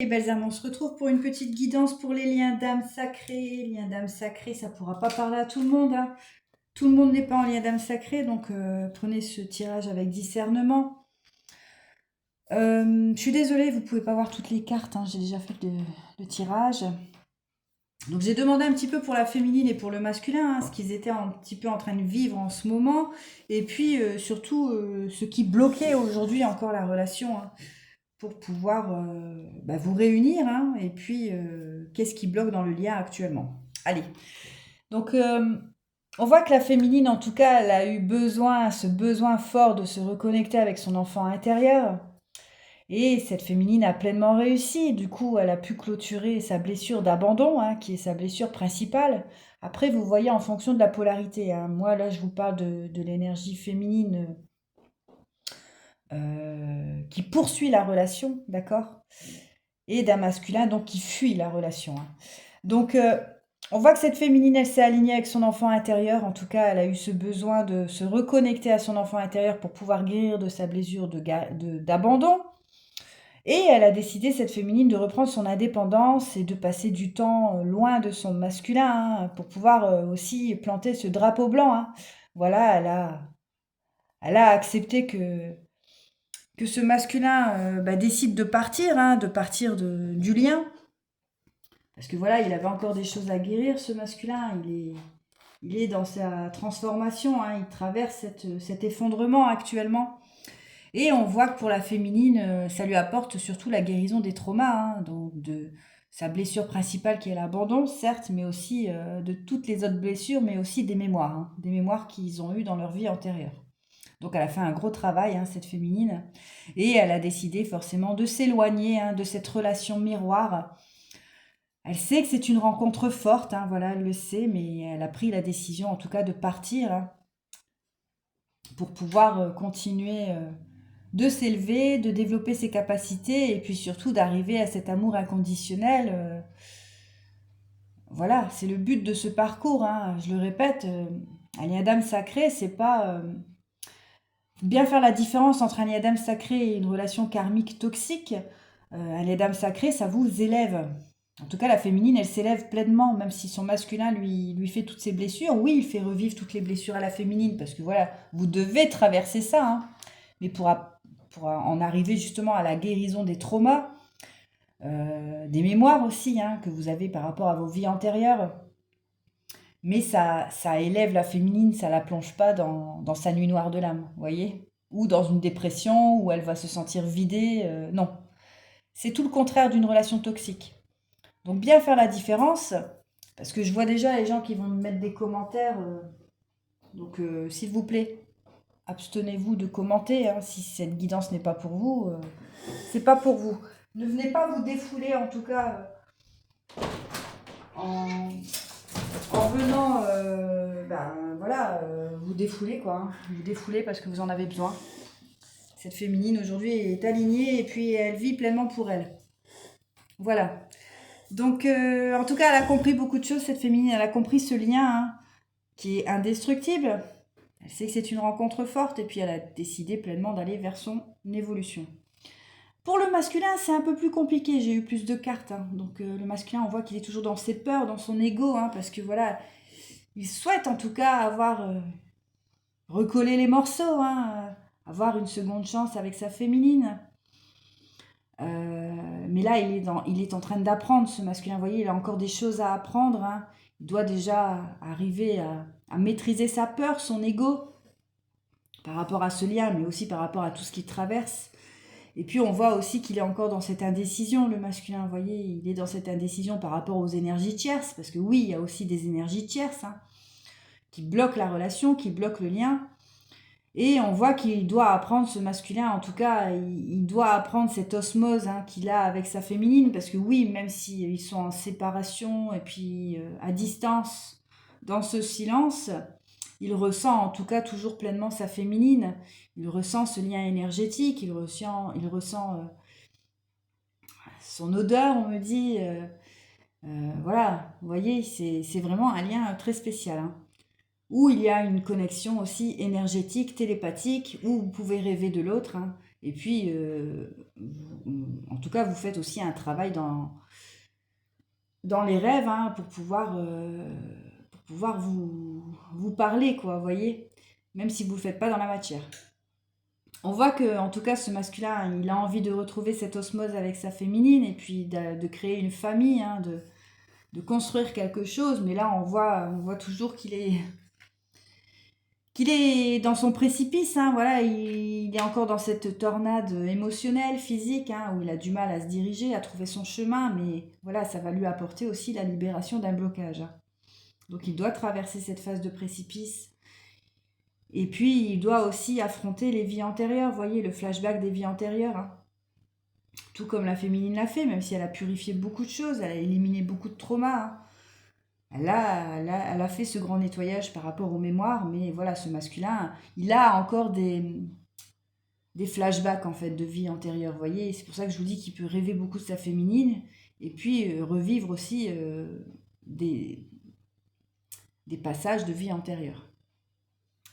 Les belles âmes, on se retrouve pour une petite guidance pour les liens d'âme sacrés. Liens d'âme sacrés, ça ne pourra pas parler à tout le monde, hein. Tout le monde n'est pas en lien d'âme sacré, donc prenez ce tirage avec discernement. Je suis désolée, vous ne pouvez pas voir toutes les cartes, hein, j'ai déjà fait le tirage. Donc j'ai demandé un petit peu pour la féminine et pour le masculin, hein, ce qu'ils étaient un petit peu en train de vivre en ce moment, et puis surtout ce qui bloquait aujourd'hui encore la relation, hein, pour pouvoir vous réunir, hein, et puis qu'est-ce qui bloque dans le lien actuellement. Allez, donc on voit que la féminine, en tout cas, elle a eu besoin, ce besoin fort de se reconnecter avec son enfant intérieur. Et cette féminine a pleinement réussi. Du coup, elle a pu clôturer sa blessure d'abandon, hein, qui est sa blessure principale. Après, vous voyez en fonction de la polarité, hein. Moi, là, je vous parle de l'énergie féminine qui poursuit la relation, d'accord? Et d'un masculin, donc, qui fuit la relation, hein. Donc, on voit que cette féminine, elle s'est alignée avec son enfant intérieur. En tout cas, elle a eu ce besoin de se reconnecter à son enfant intérieur pour pouvoir guérir de sa blessure d'abandon. Et elle a décidé, cette féminine, de reprendre son indépendance et de passer du temps loin de son masculin, hein, pour pouvoir aussi planter ce drapeau blanc, hein. Voilà, elle a accepté que ce masculin décide de partir, hein, du lien. Parce que voilà, il avait encore des choses à guérir, ce masculin. Il est dans sa transformation, hein, il traverse cet effondrement actuellement. Et on voit que pour la féminine, ça lui apporte surtout la guérison des traumas, hein, donc de sa blessure principale qui est l'abandon, certes, mais aussi de toutes les autres blessures, mais aussi des mémoires, hein, des mémoires qu'ils ont eues dans leur vie antérieure. Donc elle a fait un gros travail, hein, cette féminine, et elle a décidé forcément de s'éloigner, hein, de cette relation miroir. Elle sait que c'est une rencontre forte, hein, voilà, elle le sait, mais elle a pris la décision en tout cas de partir, hein, pour pouvoir continuer de s'élever, de développer ses capacités et puis surtout d'arriver à cet amour inconditionnel. Voilà, c'est le but de ce parcours, hein. Je le répète, un lien d'âme sacré, c'est pas... bien faire la différence entre un lien d'âme sacré et une relation karmique toxique. Un lien d'âme sacré, ça vous élève. En tout cas, la féminine, elle s'élève pleinement, même si son masculin lui fait toutes ses blessures. Oui, il fait revivre toutes les blessures à la féminine, parce que voilà, vous devez traverser ça, hein. Mais pour en arriver justement à la guérison des traumas, des mémoires aussi, hein, que vous avez par rapport à vos vies antérieures. Mais ça élève la féminine, ça la plonge pas dans sa nuit noire de l'âme, vous voyez? Ou dans une dépression, où elle va se sentir vidée. Non, c'est tout le contraire d'une relation toxique. Donc bien faire la différence, parce que je vois déjà les gens qui vont me mettre des commentaires. Donc s'il vous plaît, abstenez-vous de commenter, hein, si cette guidance n'est pas pour vous. C'est pas pour vous. Ne venez pas vous défouler, en tout cas, en, en venant, voilà, vous défouler, quoi, hein. Vous défouler parce que vous en avez besoin. Cette féminine, aujourd'hui, est alignée et puis elle vit pleinement pour elle. Voilà. Donc, en tout cas, elle a compris beaucoup de choses, cette féminine. Elle a compris ce lien, hein, qui est indestructible. Elle sait que c'est une rencontre forte et puis elle a décidé pleinement d'aller vers son évolution. Pour le masculin, c'est un peu plus compliqué. J'ai eu plus de cartes, hein. Donc le masculin, on voit qu'il est toujours dans ses peurs, dans son ego, hein, parce que voilà, il souhaite en tout cas avoir recollé les morceaux, hein, avoir une seconde chance avec sa féminine. Mais là, il est en train d'apprendre, ce masculin. Vous voyez, il a encore des choses à apprendre, hein. Il doit déjà arriver à maîtriser sa peur, son ego, par rapport à ce lien, mais aussi par rapport à tout ce qu'il traverse. Et puis on voit aussi qu'il est encore dans cette indécision, le masculin, vous voyez, il est dans cette indécision par rapport aux énergies tierces, parce que oui, il y a aussi des énergies tierces, hein, qui bloquent la relation, qui bloquent le lien. Et on voit qu'il doit apprendre, ce masculin, en tout cas, il doit apprendre cette osmose, hein, qu'il a avec sa féminine, parce que oui, même s'ils sont en séparation et puis à distance, dans ce silence, il ressent en tout cas toujours pleinement sa féminine. Il ressent ce lien énergétique, il ressent son odeur, on me dit. Voilà, vous voyez, c'est vraiment un lien très spécial, hein, où il y a une connexion aussi énergétique, télépathique, où vous pouvez rêver de l'autre, hein, Et puis, en tout cas, vous faites aussi un travail dans les rêves, hein, pour pouvoir vous parler, quoi, vous voyez, même si vous ne le faites pas dans la matière. On voit que, en tout cas, ce masculin, il a envie de retrouver cette osmose avec sa féminine et puis de créer une famille, hein, de construire quelque chose. Mais là, on voit toujours qu'il est dans son précipice, hein, voilà, il est encore dans cette tornade émotionnelle, physique, hein, où il a du mal à se diriger, à trouver son chemin, mais voilà, ça va lui apporter aussi la libération d'un blocage, hein. Donc il doit traverser cette phase de précipice. Et puis il doit aussi affronter les vies antérieures, vous voyez, le flashback des vies antérieures, hein. Tout comme la féminine l'a fait, même si elle a purifié beaucoup de choses, elle a éliminé beaucoup de traumas, hein. Elle a fait ce grand nettoyage par rapport aux mémoires, mais voilà, ce masculin, il a encore des flashbacks en fait de vie antérieure, vous voyez. C'est pour ça que je vous dis qu'il peut rêver beaucoup de sa féminine et puis revivre aussi des passages de vie antérieure.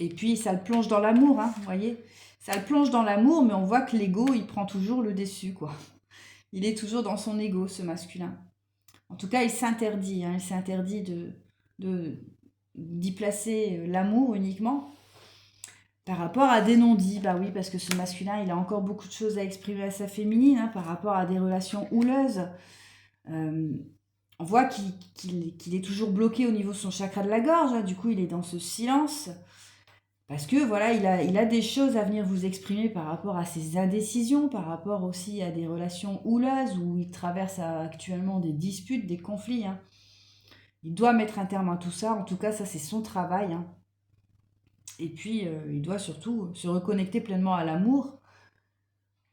Et puis ça le plonge dans l'amour, hein, vous voyez. Ça le plonge dans l'amour, mais on voit que l'ego, il prend toujours le dessus, quoi. Il est toujours dans son ego, ce masculin. En tout cas, il s'interdit, hein, il s'interdit d'y placer l'amour uniquement par rapport à des non-dits. Bah oui, parce que ce masculin, il a encore beaucoup de choses à exprimer à sa féminine, hein, par rapport à des relations houleuses. On voit qu'il est toujours bloqué au niveau de son chakra de la gorge, hein, du coup, il est dans ce silence. Parce que voilà, il a des choses à venir vous exprimer par rapport à ses indécisions, par rapport aussi à des relations houleuses où il traverse actuellement des disputes, des conflits, hein. Il doit mettre un terme à tout ça, en tout cas ça c'est son travail, hein. Et puis il doit surtout se reconnecter pleinement à l'amour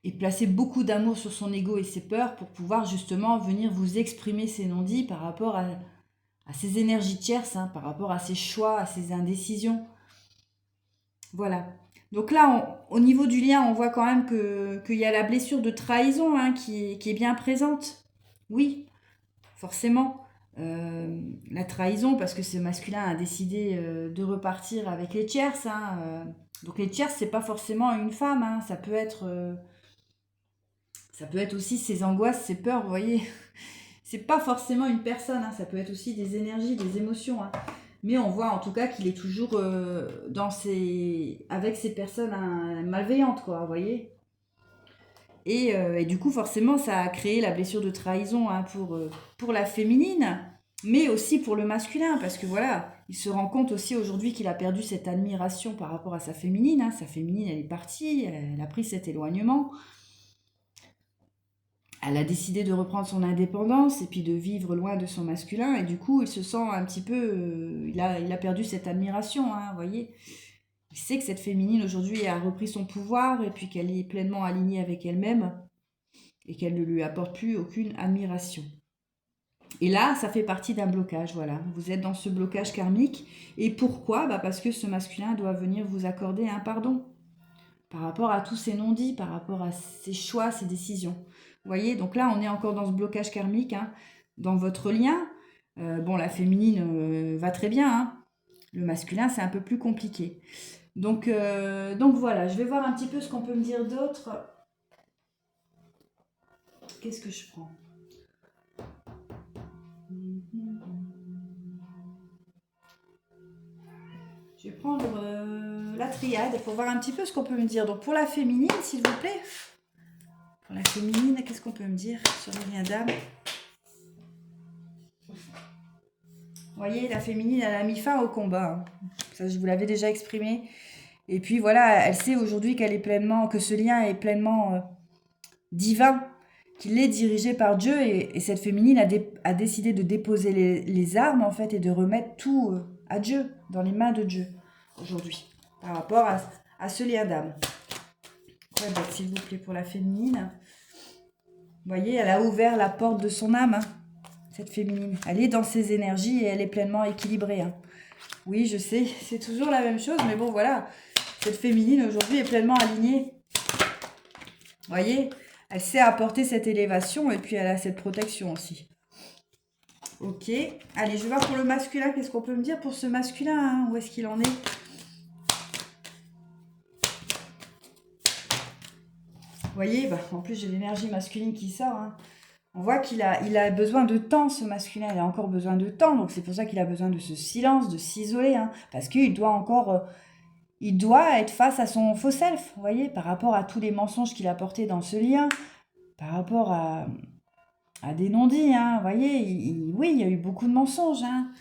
et placer beaucoup d'amour sur son ego et ses peurs pour pouvoir justement venir vous exprimer ses non-dits par rapport à ses énergies tierces, hein, par rapport à ses choix, à ses indécisions. Voilà. Donc là, au niveau du lien, on voit quand même qu'il y a la blessure de trahison, hein, qui est bien présente. Oui, forcément. La trahison, parce que ce masculin a décidé de repartir avec les tierces, hein. Donc les tierces, c'est pas forcément une femme, hein. Ça peut être aussi ses angoisses, ses peurs, vous voyez. C'est pas forcément une personne, hein. Ça peut être aussi des énergies, des émotions, hein. Mais on voit en tout cas qu'il est toujours avec ces personnes malveillantes, quoi, vous voyez. Et du coup, forcément, ça a créé la blessure de trahison, hein, pour la féminine, mais aussi pour le masculin, parce que voilà, il se rend compte aussi aujourd'hui qu'il a perdu cette admiration par rapport à sa féminine, hein. Sa féminine, elle est partie, elle a pris cet éloignement. Elle a décidé de reprendre son indépendance et puis de vivre loin de son masculin. Et du coup, il se sent un petit peu... il a perdu cette admiration, hein, vous voyez. Il sait que cette féminine, aujourd'hui, a repris son pouvoir et puis qu'elle est pleinement alignée avec elle-même et qu'elle ne lui apporte plus aucune admiration. Et là, ça fait partie d'un blocage, voilà. Vous êtes dans ce blocage karmique. Et pourquoi ? Parce que ce masculin doit venir vous accorder un pardon par rapport à tous ces non-dits, par rapport à ses choix, ses décisions. Vous voyez, donc là, on est encore dans ce blocage karmique, hein, dans votre lien. Bon, la féminine va très bien, hein. Le masculin, c'est un peu plus compliqué. Donc voilà, je vais voir un petit peu ce qu'on peut me dire d'autre. Qu'est-ce que je prends ? Je vais prendre la triade pour voir un petit peu ce qu'on peut me dire. Donc pour la féminine, s'il vous plaît. Pour la féminine, qu'est-ce qu'on peut me dire sur les liens d'âme ? Vous voyez, la féminine, elle a mis fin au combat, hein. Ça, je vous l'avais déjà exprimé. Et puis voilà, elle sait aujourd'hui que ce lien est pleinement divin, qu'il est dirigé par Dieu. Et cette féminine a décidé de déposer les armes, en fait, et de remettre tout à Dieu, dans les mains de Dieu, aujourd'hui, par rapport à ce lien d'âme. Ouais, donc, s'il vous plaît, pour la féminine. Vous voyez, elle a ouvert la porte de son âme, hein, cette féminine. Elle est dans ses énergies et elle est pleinement équilibrée, hein. Oui, je sais, c'est toujours la même chose, mais bon, voilà. Cette féminine, aujourd'hui, est pleinement alignée. Vous voyez, elle sait apporter cette élévation et puis elle a cette protection aussi. Ok. Allez, je vais voir pour le masculin. Qu'est-ce qu'on peut me dire pour ce masculin, hein, où est-ce qu'il en est ? voyez, bah, en plus j'ai l'énergie masculine qui sort, hein. On voit il a besoin de temps, ce masculin, il a encore besoin de temps, donc c'est pour ça qu'il a besoin de ce silence, de s'isoler, hein, parce qu'il doit encore, il doit être face à son faux self, vous voyez, par rapport à tous les mensonges qu'il a portés dans ce lien, par rapport à des non-dits, hein, vous voyez, oui, il y a eu beaucoup de mensonges, hein,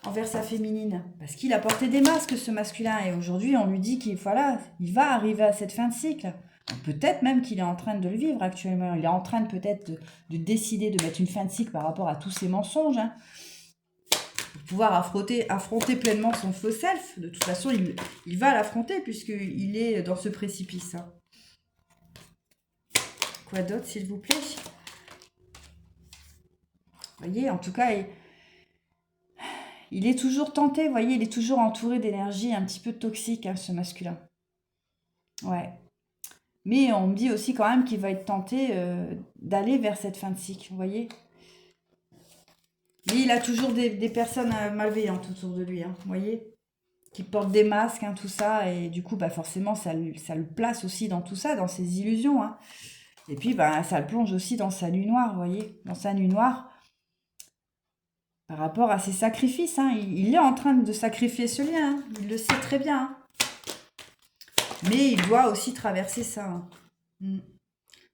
envers sa féminine, parce qu'il a porté des masques, ce masculin, et aujourd'hui, on lui dit qu'il voilà, il va arriver à cette fin de cycle. Peut-être même qu'il est en train de le vivre actuellement. Il est en train peut-être de décider de mettre une fin de cycle par rapport à tous ces mensonges, hein, pour pouvoir affronter pleinement son faux self. De toute façon, il va l'affronter puisqu'il est dans ce précipice, hein. Quoi d'autre, s'il vous plaît? Vous voyez, en tout cas, il est toujours tenté, vous voyez, il est toujours entouré d'énergie un petit peu toxique, hein, ce masculin. Ouais. Mais on me dit aussi quand même qu'il va être tenté d'aller vers cette fin de cycle, vous voyez. Mais il a toujours des personnes malveillantes autour de lui, hein, vous voyez, qui portent des masques, hein, tout ça, et du coup, bah, forcément, ça le place aussi dans tout ça, dans ses illusions, hein. Et puis, bah, ça le plonge aussi dans sa nuit noire, vous voyez, dans sa nuit noire, par rapport à ses sacrifices, hein. Il est en train de sacrifier ce lien, hein, il le sait très bien, hein. Mais il doit aussi traverser ça, hein.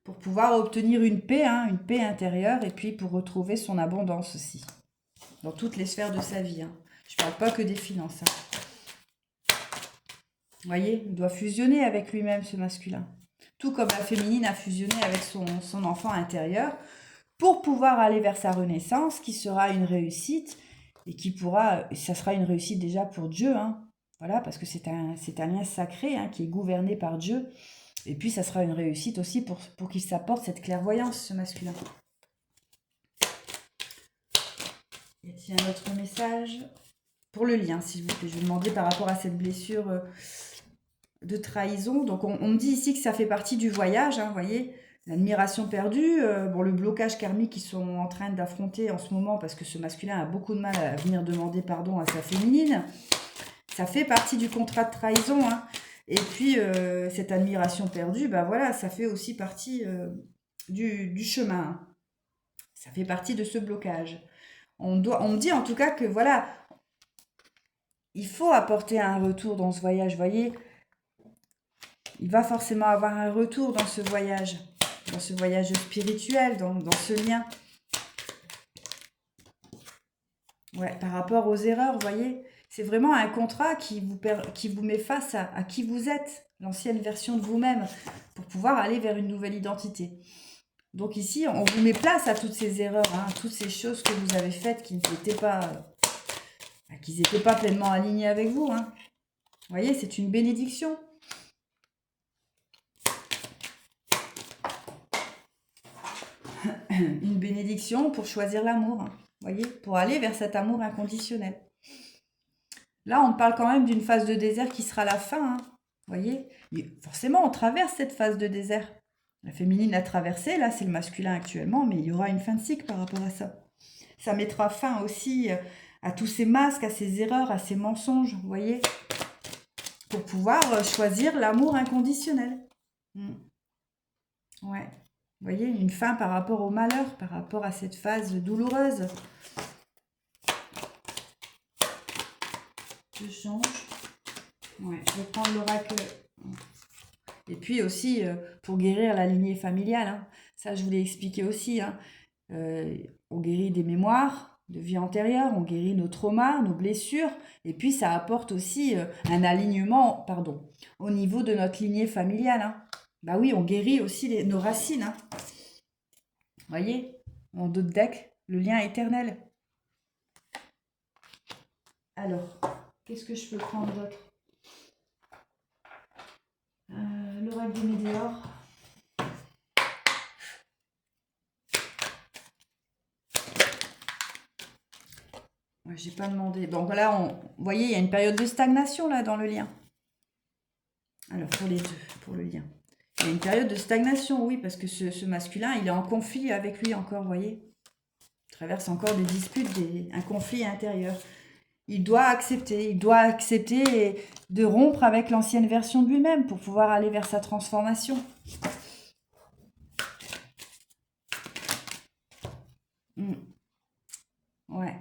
Pour pouvoir obtenir une paix, hein, une paix intérieure, et puis pour retrouver son abondance aussi, dans toutes les sphères de sa vie, hein. Je ne parle pas que des finances, hein. Vous voyez, il doit fusionner avec lui-même, ce masculin. Tout comme la féminine a fusionné avec son enfant intérieur, pour pouvoir aller vers sa renaissance, qui sera une réussite, et ça sera une réussite déjà pour Dieu, hein. Voilà, parce que c'est un lien sacré, hein, qui est gouverné par Dieu. Et puis, ça sera une réussite aussi pour qu'il s'apporte cette clairvoyance, ce masculin. Y a-t-il un autre message? Pour le lien, s'il vous plaît. Je vais demander par rapport à cette blessure de trahison. Donc, on me dit ici que ça fait partie du voyage, hein, vous voyez. L'admiration perdue, bon, le blocage karmique qu'ils sont en train d'affronter en ce moment, parce que ce masculin a beaucoup de mal à venir demander pardon à sa féminine. Ça fait partie du contrat de trahison, hein. Et puis, cette admiration perdue, bah voilà, ça fait aussi partie du chemin. Ça fait partie de ce blocage. On me dit en tout cas que voilà, il faut apporter un retour dans ce voyage, vous voyez. Il va forcément avoir un retour dans ce voyage spirituel, dans ce lien. Ouais, par rapport aux erreurs, vous voyez. C'est vraiment un contrat qui vous met face à qui vous êtes, l'ancienne version de vous-même, pour pouvoir aller vers une nouvelle identité. Donc ici, on vous met place à toutes ces erreurs, hein, toutes ces choses que vous avez faites qui n'étaient pas pleinement alignées avec vous, hein. Vous voyez, c'est une bénédiction. Une bénédiction pour choisir l'amour, hein, vous voyez, pour aller vers cet amour inconditionnel. Là, on parle quand même d'une phase de désert qui sera la fin, hein, vous voyez. Forcément, on traverse cette phase de désert. La féminine l'a traversée, là, c'est le masculin actuellement, mais il y aura une fin de cycle par rapport à ça. Ça mettra fin aussi à tous ces masques, à ces erreurs, à ces mensonges, vous voyez, pour pouvoir choisir l'amour inconditionnel. Ouais. Vous voyez, une fin par rapport au malheur, par rapport à cette phase douloureuse. Je change. Ouais, je vais prendre l'oracle. Et puis aussi, pour guérir la lignée familiale, hein. Ça, je vous l'ai expliqué aussi, hein. On guérit des mémoires de vie antérieure, on guérit nos traumas, nos blessures, et puis ça apporte aussi un alignement, au niveau de notre lignée familiale, hein. Bah oui, on guérit aussi nos racines, hein. Vous voyez, en dos de deck, le lien éternel. Alors, qu'est-ce que je peux prendre d'autre? L'oracle des météores. Ouais, j'ai pas demandé. Donc là, vous voyez, il y a une période de stagnation là dans le lien. Alors, pour les deux, pour le lien. Il y a une période de stagnation, oui, parce que ce masculin, il est en conflit avec lui encore, vous voyez. Il traverse encore des disputes, un conflit intérieur. Il doit accepter de rompre avec l'ancienne version de lui-même pour pouvoir aller vers sa transformation. Mm. Ouais.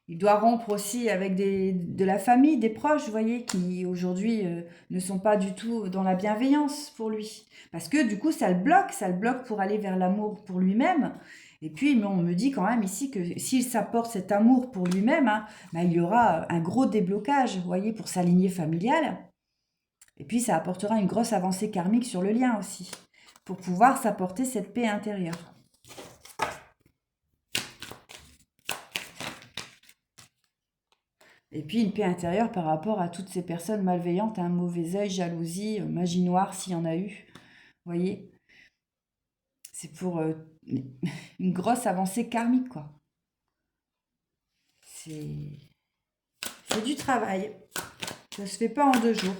Il doit rompre aussi avec de la famille, des proches, vous voyez, qui aujourd'hui ne sont pas du tout dans la bienveillance pour lui. Parce que du coup, ça le bloque pour aller vers l'amour pour lui-même. Et puis, mais on me dit quand même ici que s'il s'apporte cet amour pour lui-même, hein, bah, il y aura un gros déblocage, vous voyez, pour sa lignée familiale. Et puis, ça apportera une grosse avancée karmique sur le lien aussi, pour pouvoir s'apporter cette paix intérieure. Et puis une paix intérieure par rapport à toutes ces personnes malveillantes, un mauvais œil, jalousie, magie noire s'il y en a eu. Vous voyez, c'est pour une grosse avancée karmique, quoi. C'est du travail. Ça se fait pas en 2 jours.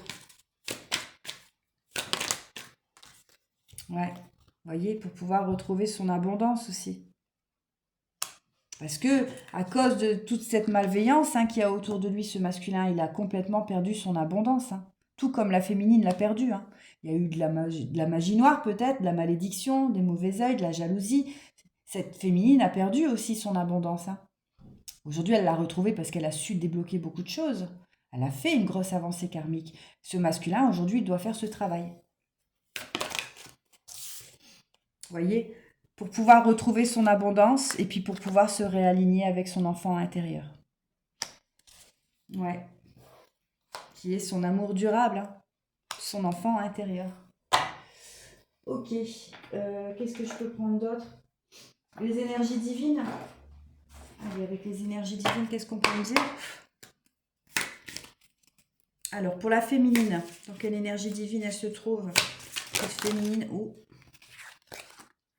Ouais, vous voyez, pour pouvoir retrouver son abondance aussi. Parce que, à cause de toute cette malveillance qu'il y a autour de lui, ce masculin, il a complètement perdu son abondance. Tout comme la féminine l'a perdu. Il y a eu de la magie noire peut-être, de la malédiction, des mauvais œils, de la jalousie. Cette féminine a perdu aussi son abondance. Aujourd'hui, elle l'a retrouvée parce qu'elle a su débloquer beaucoup de choses. Elle a fait une grosse avancée karmique. Ce masculin, aujourd'hui, il doit faire ce travail. Vous voyez, pour pouvoir retrouver son abondance et puis pour pouvoir se réaligner avec son enfant intérieur. Ouais. Qui est son amour durable, son enfant intérieur. Ok. Qu'est-ce que je peux prendre d'autre? Les énergies divines. Allez, avec les énergies divines, qu'est-ce qu'on peut me dire? Alors, pour la féminine, dans quelle énergie divine elle se trouve? Cette féminine, oh,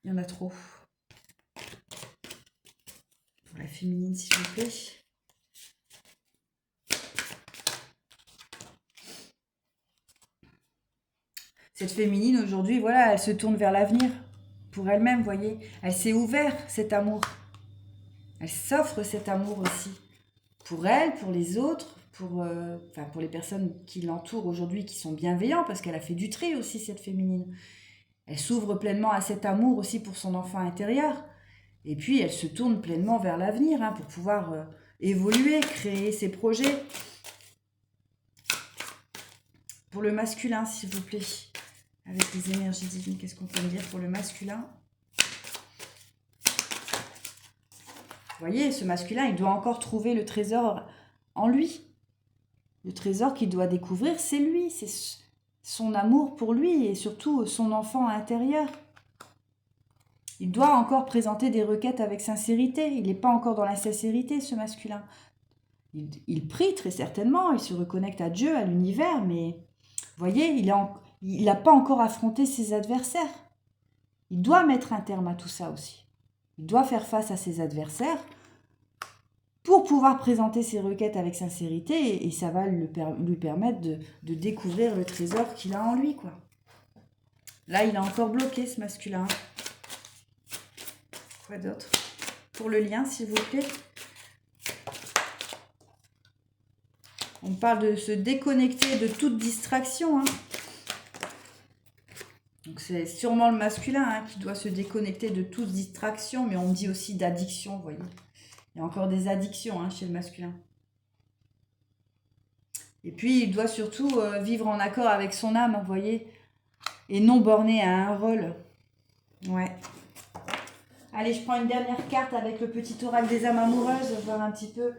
il y en a trop. Pour la féminine, s'il vous plaît. Cette féminine, aujourd'hui, voilà, elle se tourne vers l'avenir. Pour elle-même, vous voyez. Elle s'est ouverte, cet amour. Elle s'offre cet amour aussi. Pour elle, pour les autres, pour les personnes qui l'entourent aujourd'hui, qui sont bienveillants, parce qu'elle a fait du tri aussi, cette féminine. Elle s'ouvre pleinement à cet amour aussi pour son enfant intérieur. Et puis, elle se tourne pleinement vers l'avenir pour pouvoir évoluer, créer ses projets. Pour le masculin, s'il vous plaît, avec les énergies divines, qu'est-ce qu'on peut me dire pour le masculin? Vous voyez, ce masculin, il doit encore trouver le trésor en lui. Le trésor qu'il doit découvrir, c'est lui, c'est son amour pour lui et surtout son enfant intérieur. Il doit encore présenter des requêtes avec sincérité. Il n'est pas encore dans l'insincérité, ce masculin. Il prie très certainement, il se reconnecte à Dieu, à l'univers, mais vous voyez, il n'a pas encore affronté ses adversaires. Il doit mettre un terme à tout ça aussi. Il doit faire face à ses adversaires pour pouvoir présenter ses requêtes avec sincérité et ça va lui permettre de découvrir le trésor qu'il a en lui, quoi. Là, il a encore bloqué, ce masculin. Quoi d'autre? Pour le lien, s'il vous plaît. On parle de se déconnecter de toute distraction. Donc, c'est sûrement le masculin qui doit se déconnecter de toute distraction, mais on me dit aussi d'addiction, vous voyez. Il y a encore des addictions chez le masculin. Et puis, il doit surtout vivre en accord avec son âme, vous voyez, et non borné à un rôle. Ouais. Allez, je prends une dernière carte avec le petit oracle des âmes amoureuses, voir un petit peu,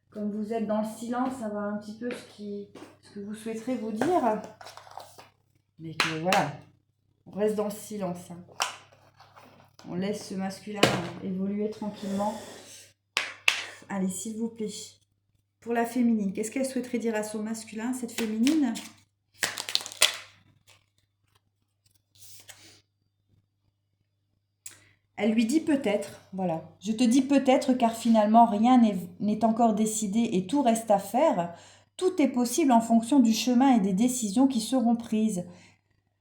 comme vous êtes dans le silence, savoir un petit peu ce que vous souhaiterez vous dire. Mais que voilà, on reste dans le silence. On laisse ce masculin évoluer tranquillement. Allez, s'il vous plaît. Pour la féminine, qu'est-ce qu'elle souhaiterait dire à son masculin, cette féminine? Elle lui dit peut-être, voilà. Je te dis peut-être car finalement rien n'est encore décidé et tout reste à faire. Tout est possible en fonction du chemin et des décisions qui seront prises.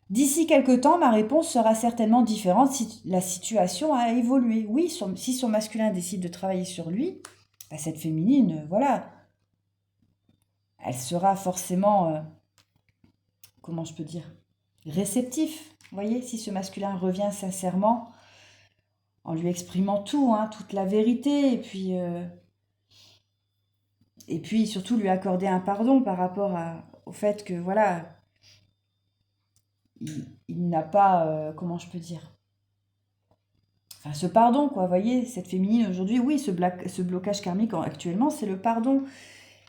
D'ici quelque temps, ma réponse sera certainement différente si la situation a évolué. Oui, si son masculin décide de travailler sur lui, cette féminine, voilà, elle sera forcément, comment je peux dire, réceptif. Vous voyez, si ce masculin revient sincèrement, en lui exprimant tout, hein, toute la vérité, et puis surtout lui accorder un pardon par rapport au fait que, voilà, il n'a pas, comment je peux dire, enfin, ce pardon, quoi, vous voyez, cette féminine aujourd'hui, oui, ce blocage karmique actuellement, c'est le pardon.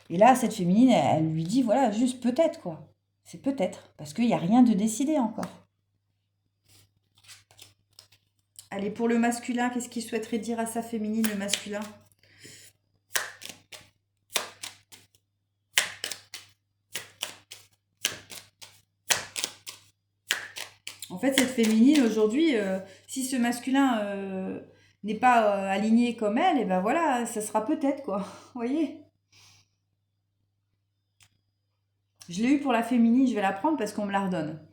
Et là, cette féminine, elle lui dit, voilà, juste peut-être, quoi. C'est peut-être, parce qu'il n'y a rien de décidé encore. Allez, pour le masculin, qu'est-ce qu'il souhaiterait dire à sa féminine, le masculin? En fait, cette féminine, aujourd'hui, si ce masculin n'est pas aligné comme elle, et ben voilà, ça sera peut-être, quoi. Vous voyez? Je l'ai eu pour la féminine, je vais la prendre parce qu'on me la redonne.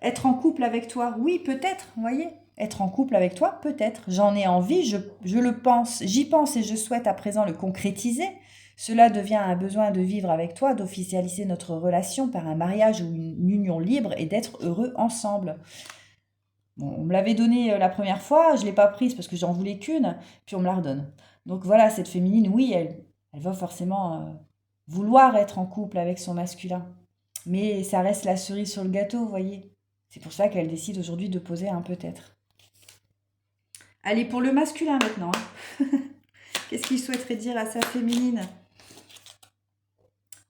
Être en couple avec toi, oui, peut-être, vous voyez. Être en couple avec toi, peut-être. J'en ai envie, je le pense, j'y pense et je souhaite à présent le concrétiser. Cela devient un besoin de vivre avec toi, d'officialiser notre relation par un mariage ou une union libre et d'être heureux ensemble. Bon, on me l'avait donnée la première fois, je ne l'ai pas prise parce que j'en voulais qu'une, puis on me la redonne. Donc voilà, cette féminine, oui, elle va forcément vouloir être en couple avec son masculin. Mais ça reste la cerise sur le gâteau, vous voyez. C'est pour ça qu'elle décide aujourd'hui de poser un peut-être. Allez, pour le masculin maintenant, hein. Qu'est-ce qu'il souhaiterait dire à sa féminine?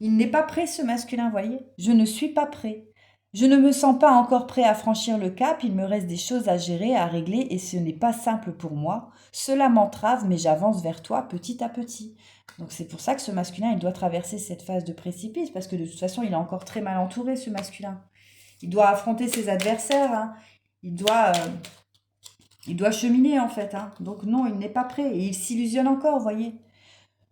Il n'est pas prêt, ce masculin, voyez. Je ne suis pas prêt. Je ne me sens pas encore prêt à franchir le cap, il me reste des choses à gérer, à régler, et ce n'est pas simple pour moi. Cela m'entrave, mais j'avance vers toi petit à petit. Donc c'est pour ça que ce masculin, il doit traverser cette phase de précipice, parce que de toute façon, il est encore très mal entouré, ce masculin. Il doit affronter ses adversaires, hein. Il doit, euh, il doit cheminer, en fait, hein. Donc non, il n'est pas prêt, et il s'illusionne encore, voyez.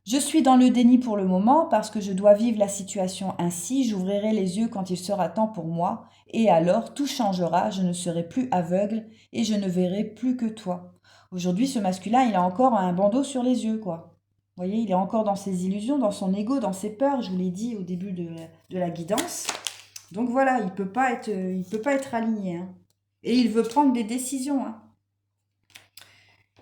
Je suis dans le déni pour le moment parce que je dois vivre la situation ainsi. J'ouvrirai les yeux quand il sera temps pour moi. Et alors, tout changera. Je ne serai plus aveugle et je ne verrai plus que toi. Aujourd'hui, ce masculin, il a encore un bandeau sur les yeux, quoi. Vous voyez, il est encore dans ses illusions, dans son ego, dans ses peurs. Je vous l'ai dit au début de la guidance. Donc voilà, il peut pas être aligné, hein. Et il veut prendre des décisions, hein.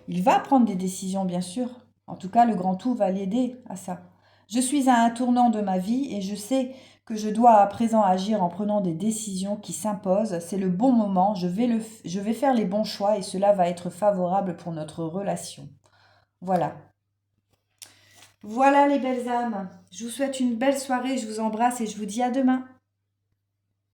Il va prendre des décisions, bien sûr. En tout cas, le grand tout va l'aider à ça. Je suis à un tournant de ma vie et je sais que je dois à présent agir en prenant des décisions qui s'imposent. C'est le bon moment, je vais faire les bons choix et cela va être favorable pour notre relation. Voilà. Voilà les belles âmes. Je vous souhaite une belle soirée, je vous embrasse et je vous dis à demain.